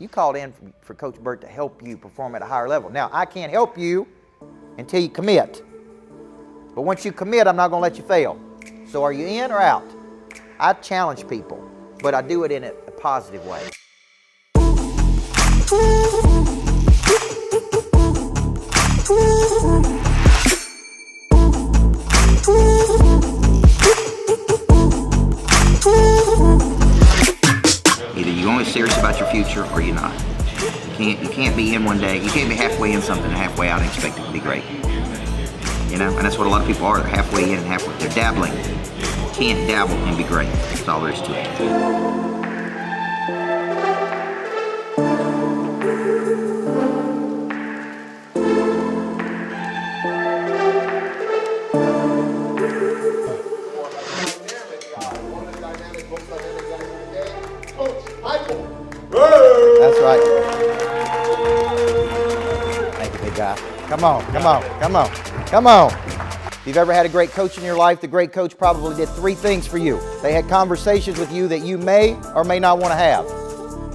You called in for Coach Burt to help you perform at a higher level. Now, I can't help you until you commit. But once you commit, I'm not going to let you fail. So are you in or out? I challenge people, but I do it in a positive way. Either you're only serious about your future or you're not. You can't be in one day. You can't be halfway in something and halfway out and expect it to be great. You know, and that's what a lot of people are. They're halfway in and halfway. They're dabbling. You can't dabble and be great. That's all there is to it. That's right. Thank you, big guy. Come on, come on, come on, come on. If you've ever had a great coach in your life, the great coach probably did 3 things for you. They had conversations with you that you may or may not want to have.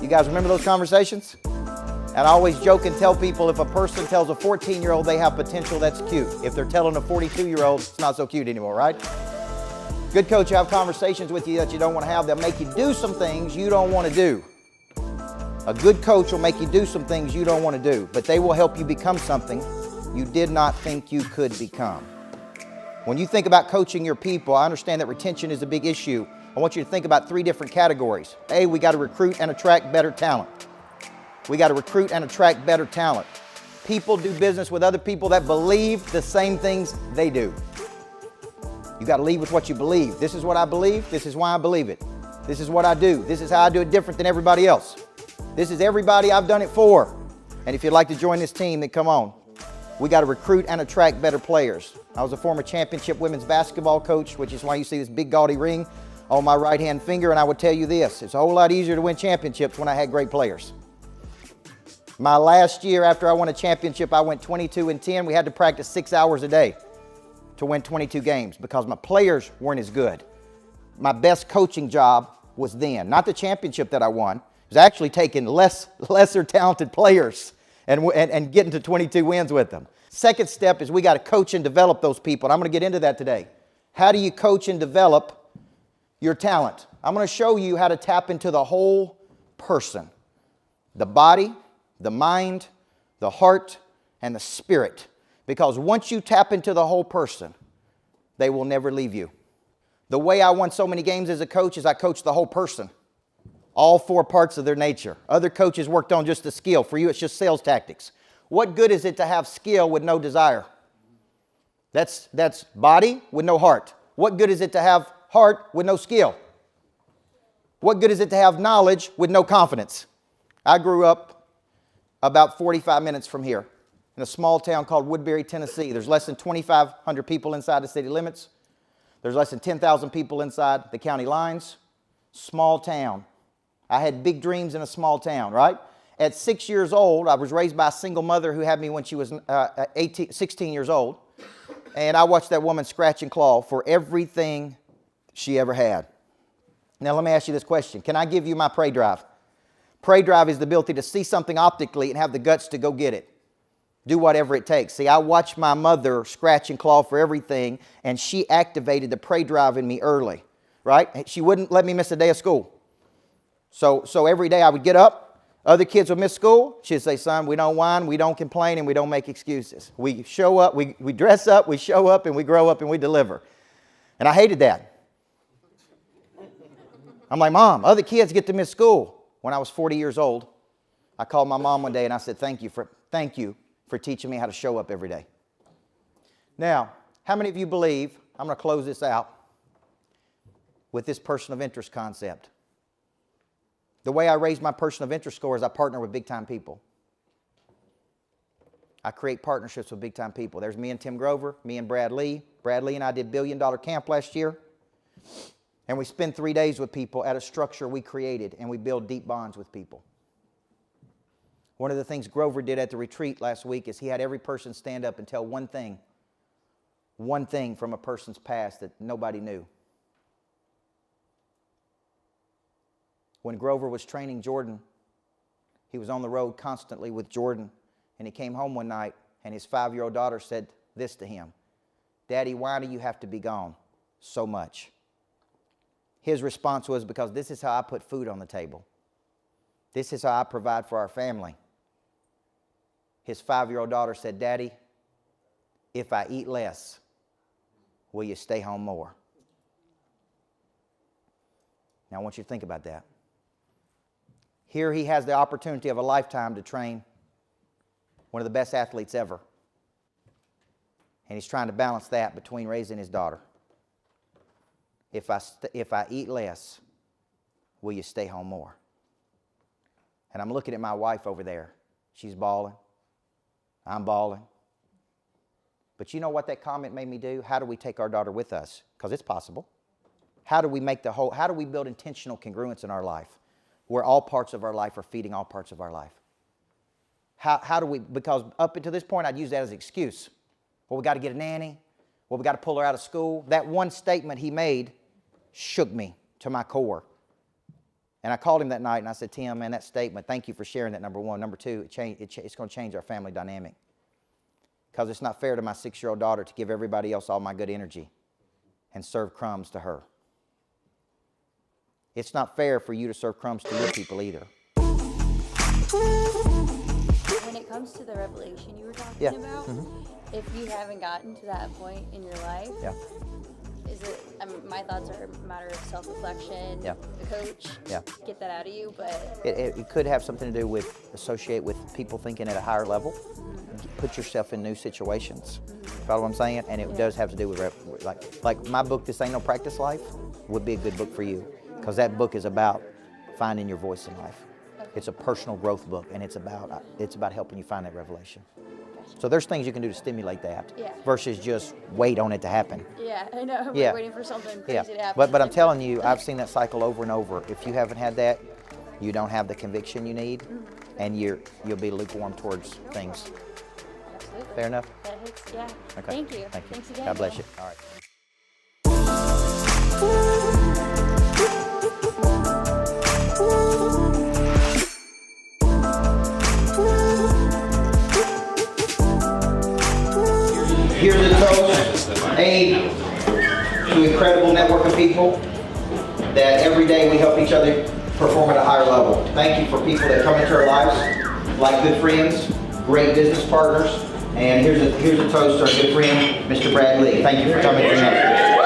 You guys remember those conversations? And I always joke and tell people, if a person tells a 14-year-old they have potential, that's cute. If they're telling a 42-year-old, it's not so cute anymore, right? Good coach will have conversations with you that you don't want to have. They'll make you do some things you don't want to do. A good coach will make you do some things you don't want to do, but they will help you become something you did not think you could become. When you think about coaching your people, I understand that retention is a big issue. I want you to think about 3 different categories. A, we got to recruit and attract better talent. We got to recruit and attract better talent. People do business with other people that believe the same things they do. You got to lead with what you believe. This is what I believe. This is why I believe it. This is what I do. This is how I do it different than everybody else. This is everybody I've done it for. And if you'd like to join this team, then come on. We got to recruit and attract better players. I was a former championship women's basketball coach, which is why you see this big gaudy ring on my right-hand finger. And I would tell you this, it's a whole lot easier to win championships when I had great players. My last year after I won a championship, I went 22-10. We had to practice 6 hours a day to win 22 games because my players weren't as good. My best coaching job was then, not the championship that I won. It was actually taking lesser talented players and getting to 22 wins with them. Second step is we got to coach and develop those people. And I'm going to get into that today. How do you coach and develop your talent? I'm going to show you how to tap into the whole person. The body, the mind, the heart, and the spirit. Because once you tap into the whole person, they will never leave you. The way I won so many games as a coach is I coached the whole person. All 4 parts of their nature. Other coaches worked on just the skill. For you, it's just sales tactics. What good is it to have skill with no desire? That's body with no heart. What good is it to have heart with no skill? What good is it to have knowledge with no confidence? I grew up about 45 minutes from here in a small town called Woodbury, Tennessee. There's less than 2,500 people inside the city limits. There's less than 10,000 people inside the county lines. Small town. I had big dreams in a small town, right? At 6 years old, I was raised by a single mother who had me when she was 16 years old. And I watched that woman scratch and claw for everything she ever had. Now, let me ask you this question. Can I give you my prey drive? Prey drive is the ability to see something optically and have the guts to go get it. Do whatever it takes. See, I watched my mother scratch and claw for everything, and she activated the prey drive in me early, right? She wouldn't let me miss a day of school. So every day I would get up, other kids would miss school. She'd say, son, we don't whine, we don't complain, and we don't make excuses. We show up, we dress up, we show up, and we grow up, and we deliver. And I hated that. I'm like, Mom, other kids get to miss school. When I was 40 years old, I called my mom one day and I said, thank you for teaching me how to show up every day. Now, how many of you believe, I'm going to close this out with this person of interest concept. The way I raise my person of interest score is I partner with big-time people. I create partnerships with big-time people. There's me and Tim Grover, me and Brad Lee. Brad Lee and I did $1 billion camp last year. And we spend 3 days with people at a structure we created, and we build deep bonds with people. One of the things Grover did at the retreat last week is he had every person stand up and tell one thing from a person's past that nobody knew. When Grover was training Jordan, He was on the road constantly with Jordan, and he came home one night, and his 5-year-old daughter said this to him, "Daddy, why do you have to be gone so much?" His response was, "Because this is how I put food on the table. This is how I provide for our family." His 5-year-old daughter said, "Daddy, if I eat less, will you stay home more?" Now I want you to think about that. Here he has the opportunity of a lifetime to train one of the best athletes ever. And he's trying to balance that between raising his daughter. If I eat less, will you stay home more? And I'm looking at my wife over there. She's bawling. I'm bawling. But you know what that comment made me do? How do we take our daughter with us? Because it's possible. How do we build intentional congruence in our life where all parts of our life are feeding all parts of our life? How do we, because up until this point I'd use that as an excuse. Well, we got to get a nanny. Well, we got to pull her out of school. That one statement he made shook me to my core. And I called him that night and I said, "Tim, man, that statement, thank you for sharing that, number one. Number two, it's going to change our family dynamic. Because it's not fair to my 6-year-old daughter to give everybody else all my good energy and serve crumbs to her. It's not fair for you to serve crumbs to your people either." When it comes to the revelation you were talking about, if you haven't gotten to that point in your life, is it, my thoughts are a matter of self-reflection, the coach, get that out of you, but... It could have something to do with, associate with people thinking at a higher level. Put yourself in new situations. Follow what I'm saying? And it does have to do with, like my book, This Ain't No Practice Life, would be a good book for you. Because that book is about finding your voice in life. It's a personal growth book, and it's about helping you find that revelation. So there's things you can do to stimulate that versus just wait on it to happen. Yeah, I know. We're waiting for something crazy to happen. But I'm telling you, I've seen that cycle over and over. If you haven't had that, you don't have the conviction you need, and you'll be lukewarm towards things. Absolutely. Fair enough? That hits, yeah. Okay. Thank you. Thank you. Thanks again. God bless you. All right. Here's a toast, to incredible network of people that every day we help each other perform at a higher level. Thank you for people that come into our lives like good friends, great business partners, and here's a toast to our good friend, Mr. Brad Lee. Thank you for coming to Nashville.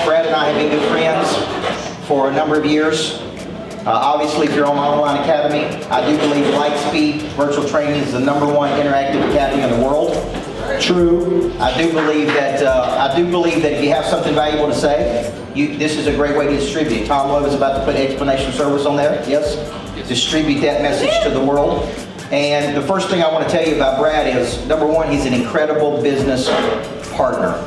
Brad and I have been good friends for a number of years. Obviously, if you're on my online academy, I do believe Lightspeed Virtual Training is the #1 interactive academy in the world. True. I do believe that if you have something valuable to say, this is a great way to distribute it. Tom Love is about to put explanation service on there. Yes? Distribute that message to the world. And the first thing I want to tell you about Brad is, #1, he's an incredible business partner.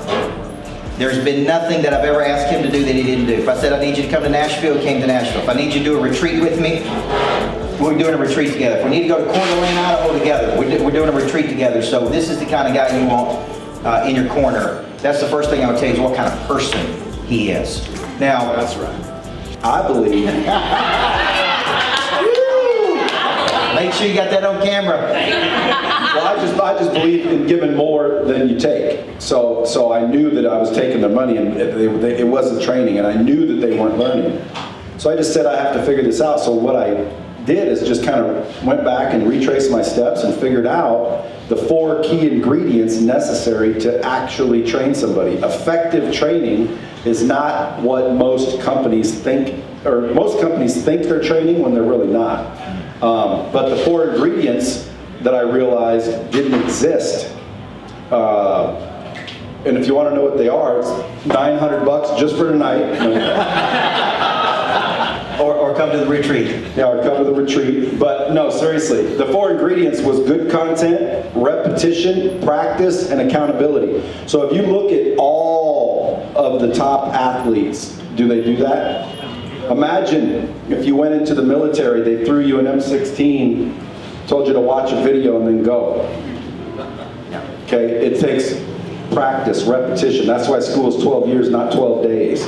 There's been nothing that I've ever asked him to do that he didn't do. If I said I need you to come to Nashville, he came to Nashville. If I need you to do a retreat with me, we're doing a retreat together. If we need to go to Coeur d'Alene, Idaho together, we're doing a retreat together. So this is the kind of guy you want in your corner. That's the first thing I would tell you is what kind of person he is. Now, that's right. I believe. Make sure you got that on camera. Well, I just believe in giving more than you take. So I knew that I was taking their money, and it wasn't training, and I knew that they weren't learning. So I just said I have to figure this out. So what I did is just kind of went back and retraced my steps and figured out the 4 key ingredients necessary to actually train somebody. Effective training is not what most companies think, or most companies think they're training when they're really not. But the 4 ingredients that I realized didn't exist. And if you want to know what they are, it's $900 just for tonight. Or come to the retreat. Yeah, or come to the retreat. But no, seriously, the 4 ingredients was good content, repetition, practice, and accountability. So if you look at all of the top athletes, do they do that? Imagine if you went into the military, they threw you an M16, told you to watch a video and then go. Okay, it takes practice, repetition. That's why school is 12 years, not 12 days,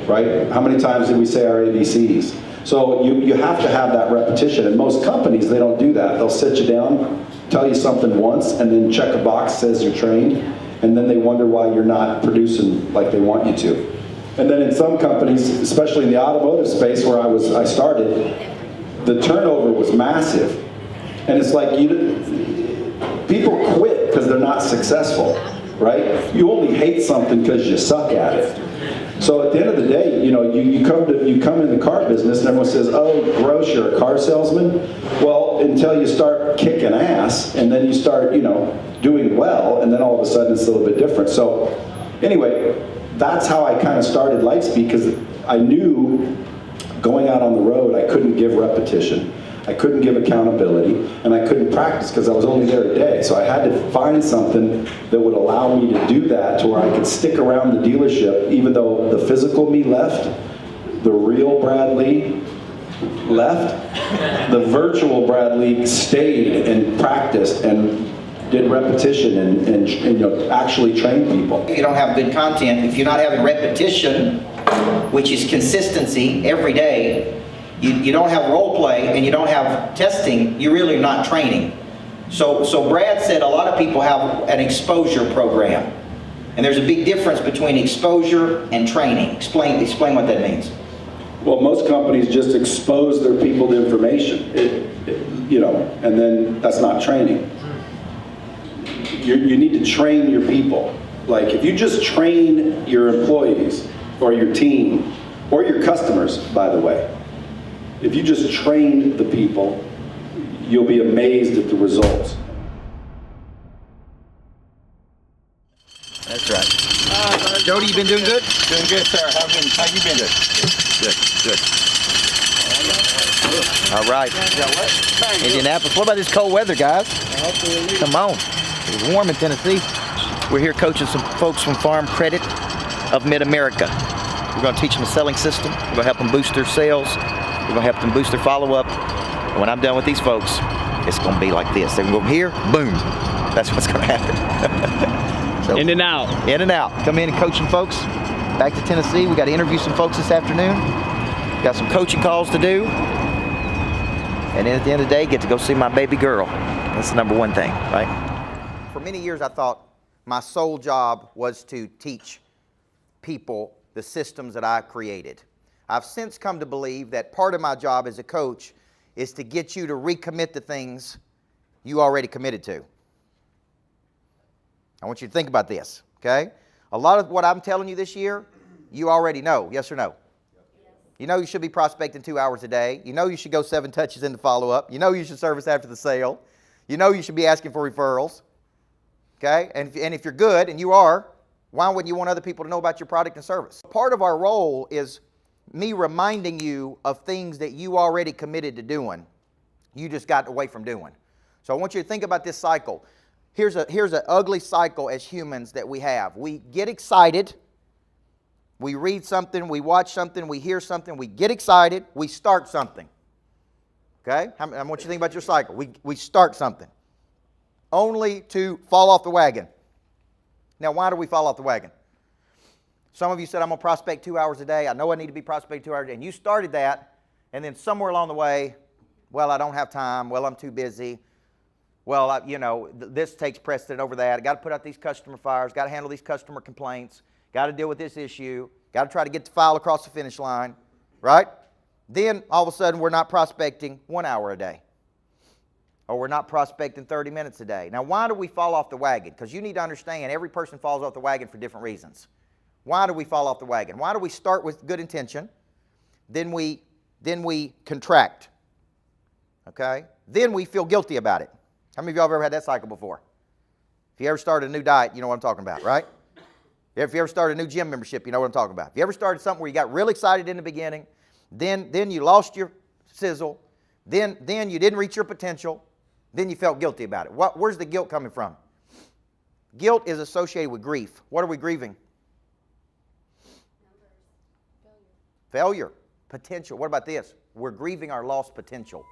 right? How many times did we say our ABCs? So you have to have that repetition. And most companies, they don't do that. They'll sit you down, tell you something once, and then check a box says you're trained, and then they wonder why you're not producing like they want you to. And then in some companies, especially in the automotive space where I started, the turnover was massive. And it's like people quit because they're not successful, right? You only hate something because you suck at it. So at the end of the day, you know, you come in the car business and everyone says, oh, gross, you're a car salesman. Well, until you start kicking ass and then you start, you know, doing well, and then all of a sudden it's a little bit different. So anyway, that's how I kind of started Lightspeed, because I knew going out on the road I couldn't give repetition. I couldn't give accountability, and I couldn't practice because I was only there a day. So I had to find something that would allow me to do that, to where I could stick around the dealership even though the physical me left, the real Brad Lee left, the virtual Brad Lee stayed and practiced and did repetition and you know, actually trained people. If you don't have good content, if you're not having repetition, which is consistency every day, you don't have role play and you don't have testing, you're really not training. So Brad said a lot of people have an exposure program. And there's a big difference between exposure and training. Explain what that means. Well, most companies just expose their people to information, you know, and then that's not training. You need to train your people. Like if you just train your employees or your team or your customers, by the way, if you just train the people, you'll be amazed at the results. That's right. Jody, you been doing good? Doing good, sir. How you been? Good. All right. Indianapolis. What about this cold weather, guys? Come on. It's warm in Tennessee. We're here coaching some folks from Farm Credit of Mid-America. We're going to teach them a selling system. We're going to help them boost their sales. We're going to help them boost their follow-up. And when I'm done with these folks, it's going to be like this. They're going to go from here, boom. That's what's going to happen. So, in and out. In and out. Come in and coach some folks. Back to Tennessee. We got to interview some folks this afternoon. Got some coaching calls to do. And then at the end of the day, get to go see my baby girl. That's the number one thing, right? For many years, I thought my sole job was to teach people the systems that I created. I've since come to believe that part of my job as a coach is to get you to recommit to things you already committed to. I want you to think about this, okay? A lot of what I'm telling you this year, you already know, yes or no? You know you should be prospecting 2 hours a day. You know you should go 7 touches into follow-up. You know you should service after the sale. You know you should be asking for referrals, okay? And if you're good, and you are, why wouldn't you want other people to know about your product and service? Part of our role is me reminding you of things that you already committed to doing. You just got away from doing. So I want you to think about this cycle. Here's an ugly cycle as humans that we have. We get excited. We read something, we watch something, we hear something, we get excited, we start something. Okay? I want you to think about your cycle. We start something only to fall off the wagon. Now, why do we fall off the wagon? Some of you said, I'm going to prospect 2 hours a day. I know I need to be prospecting 2 hours a day. And you started that, and then somewhere along the way, well, I don't have time. Well, I'm too busy. Well, this takes precedent over that. I got to put out these customer fires. Got to handle these customer complaints. Got to deal with this issue. Got to try to get the file across the finish line, right? Then, all of a sudden, we're not prospecting 1 hour a day. Or we're not prospecting 30 minutes a day. Now, why do we fall off the wagon? Because you need to understand every person falls off the wagon for different reasons. Why do we fall off the wagon? Why do we start with good intention, then we contract, okay? Then we feel guilty about it. How many of y'all have ever had that cycle before? If you ever started a new diet, you know what I'm talking about, right? If you ever started a new gym membership, you know what I'm talking about. If you ever started something where you got real excited in the beginning, then you lost your sizzle, then you didn't reach your potential, then you felt guilty about it. Where's the guilt coming from? Guilt is associated with grief. What are we grieving? Failure. Potential. What about this? We're grieving our lost potential.